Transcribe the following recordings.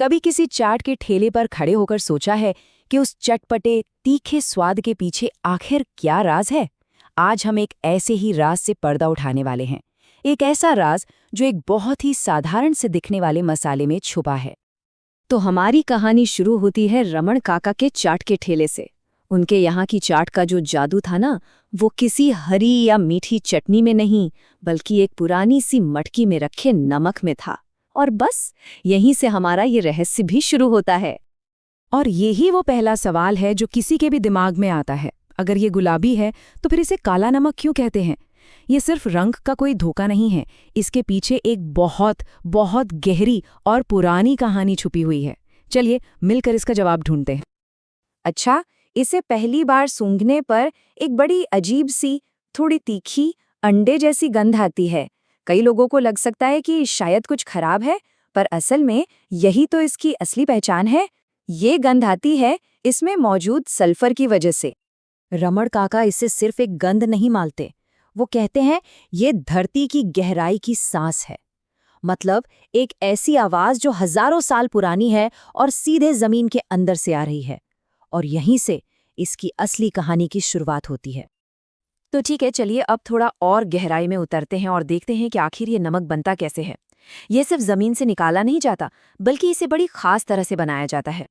कभी किसी चाट के ठेले पर खड़े होकर सोचा है कि उस चटपटे तीखे स्वाद के पीछे आखिर क्या राज है? आज हम एक ऐसे ही राज से पर्दा उठाने वाले हैं। एक ऐसा राज जो एक बहुत ही साधारण से दिखने वाले मसाले में छुपा है। तो हमारी कहानी शुरू होती है रमण काका के चाट के ठेले से। उनके यहाँ की चाट का जो जादू था ना, वो किसी हरी या मीठी चटनी में नहीं, बल्कि एक पुरानी सी मटकी में रखे नमक में था। और बस यहीं से हमारा ये रहस्य भी शुरू होता है। और यही वो पहला सवाल है जो किसी के भी दिमाग में आता है। अगर ये गुलाबी है तो फिर इसे काला नमक क्यों कहते हैं? ये सिर्फ रंग का कोई धोखा नहीं है, इसके पीछे एक बहुत बहुत गहरी और पुरानी कहानी छुपी हुई है। चलिए मिलकर इसका जवाब ढूंढते हैं। अच्छा, इसे पहली बार सूंघने पर एक बड़ी अजीब सी, थोड़ी तीखी, अंडे जैसी गंध आती है। कई लोगों को लग सकता है कि शायद कुछ खराब है, पर असल में यही तो इसकी असली पहचान है। ये गंध आती है इसमें मौजूद सल्फर की वजह से। रमण काका इसे सिर्फ एक गंध नहीं मानते, वो कहते हैं ये धरती की गहराई की सांस है। मतलब एक ऐसी आवाज जो हजारों साल पुरानी है और सीधे जमीन के अंदर से आ रही है। और यहीं से इसकी असली कहानी की शुरुआत होती है। तो ठीक है, चलिए अब थोड़ा और गहराई में उतरते हैं और देखते हैं कि आखिर ये नमक बनता कैसे है। ये सिर्फ जमीन से निकाला नहीं जाता, बल्कि इसे बड़ी खास तरह से बनाया जाता है।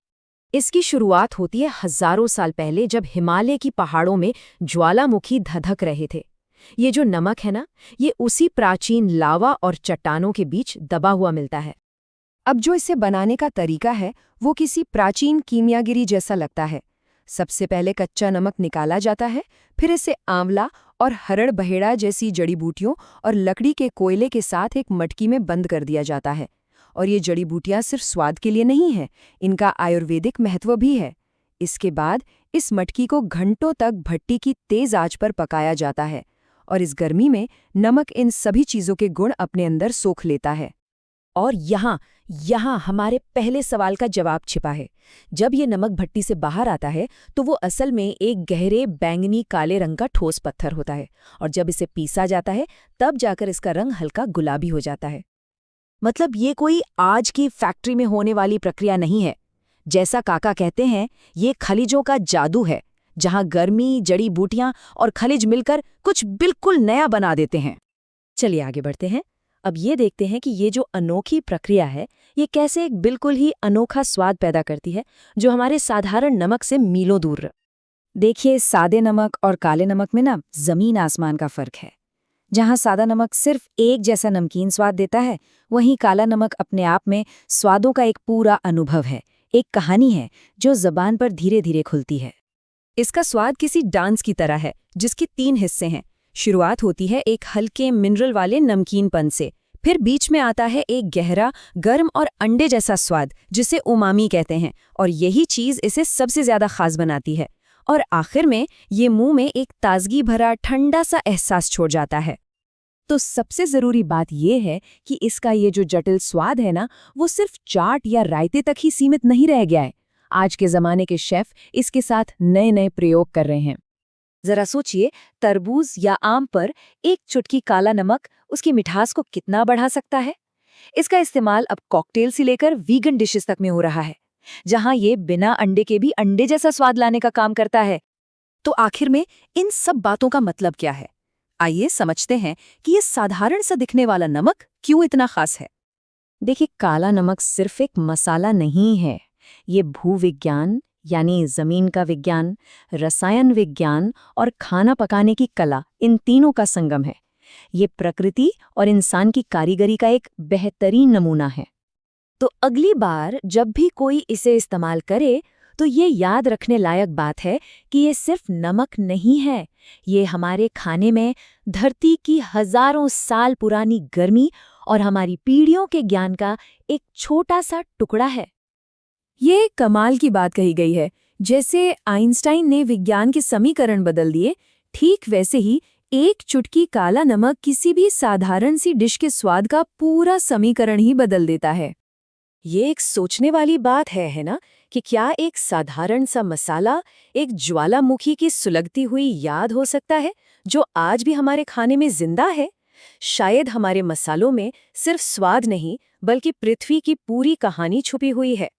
इसकी शुरुआत होती है हजारों साल पहले, जब हिमालय की पहाड़ों में ज्वालामुखी धधक रहे थे। ये जो नमक है ना, ये उसी प्राचीन लावा और चट्टानों के बीच दबा हुआ मिलता है। अब जो इसे बनाने का तरीका है वो किसी प्राचीन कीमियागिरी जैसा लगता है। सबसे पहले कच्चा नमक निकाला जाता है, फिर इसे आंवला और हरड़ बहेड़ा जैसी जड़ी बूटियों और लकड़ी के कोयले के साथ एक मटकी में बंद कर दिया जाता है। और ये जड़ी बूटियां सिर्फ स्वाद के लिए नहीं है, इनका आयुर्वेदिक महत्व भी है। इसके बाद इस मटकी को घंटों तक भट्टी की तेज आंच पर पकाया जाता है, और इस गर्मी में नमक इन सभी चीज़ों के गुण अपने अंदर सोख लेता है। और यहाँ हमारे पहले सवाल का जवाब छिपा है। जब ये नमक भट्टी से बाहर आता है तो वो असल में एक गहरे बैंगनी काले रंग का ठोस पत्थर होता है, और जब इसे पीसा जाता है तब जाकर इसका रंग हल्का गुलाबी हो जाता है। मतलब ये कोई आज की फैक्ट्री में होने वाली प्रक्रिया नहीं है। जैसा काका कहते हैं, ये खनिजों का जादू है, जहाँ गर्मी, जड़ी बूटियां और खनिज मिलकर कुछ बिल्कुल नया बना देते हैं। चलिए आगे बढ़ते हैं। अब ये देखते हैं कि ये जो अनोखी प्रक्रिया है, ये कैसे एक बिल्कुल ही अनोखा स्वाद पैदा करती है, जो हमारे साधारण नमक से मीलों दूर है। देखिए, सादे नमक और काले नमक में ना जमीन आसमान का फर्क है। जहाँ सादा नमक सिर्फ एक जैसा नमकीन स्वाद देता है, वहीं काला नमक अपने आप में स्वादों का एक पूरा अनुभव है, एक कहानी है जो जबान पर धीरे धीरे खुलती है। इसका स्वाद किसी डांस की तरह है, जिसके 3 हिस्से हैं। शुरुआत होती है एक हल्के मिनरल वाले नमकीनपन से, फिर बीच में आता है एक गहरा, गर्म और अंडे जैसा स्वाद, जिसे उमामी कहते हैं, और यही चीज़ इसे सबसे ज़्यादा खास बनाती है। और आखिर में ये मुंह में एक ताजगी भरा ठंडा सा एहसास छोड़ जाता है। तो सबसे ज़रूरी बात यह है कि इसका ये जो जटिल स्वाद है ना, वो सिर्फ चाट या रायते तक ही सीमित नहीं रह गया है। आज के ज़माने के शेफ इसके साथ नए नए प्रयोग कर रहे हैं। जरा सोचिए, तरबूज या आम पर एक चुटकी काला नमक उसकी मिठास को कितना बढ़ा सकता है। इसका इस्तेमाल अब कॉकटेल से लेकर वीगन डिशेस तक में हो रहा है, जहां ये बिना अंडे के भी अंडे जैसा स्वाद लाने का काम करता है। तो आखिर में इन सब बातों का मतलब क्या है? आइए समझते हैं कि ये साधारण सा दिखने वाला नमक क्यों इतना खास है। देखिए, काला नमक सिर्फ एक मसाला नहीं है, ये भूविज्ञान यानी जमीन का विज्ञान, रसायन विज्ञान और खाना पकाने की कला, इन तीनों का संगम है। ये प्रकृति और इंसान की कारीगरी का एक बेहतरीन नमूना है। तो अगली बार जब भी कोई इसे इस्तेमाल करे, तो ये याद रखने लायक बात है कि ये सिर्फ नमक नहीं है, ये हमारे खाने में धरती की हजारों साल पुरानी गर्मी और हमारी पीढ़ियों के ज्ञान का एक छोटा सा टुकड़ा है। ये कमाल की बात कही गई है। जैसे आइंस्टाइन ने विज्ञान के समीकरण बदल दिए, ठीक वैसे ही एक चुटकी काला नमक किसी भी साधारण सी डिश के स्वाद का पूरा समीकरण ही बदल देता है। ये एक सोचने वाली बात है ना, कि क्या एक साधारण सा मसाला एक ज्वालामुखी की सुलगती हुई याद हो सकता है, जो आज भी हमारे खाने में जिंदा है। शायद हमारे मसालों में सिर्फ स्वाद नहीं, बल्कि पृथ्वी की पूरी कहानी छुपी हुई है।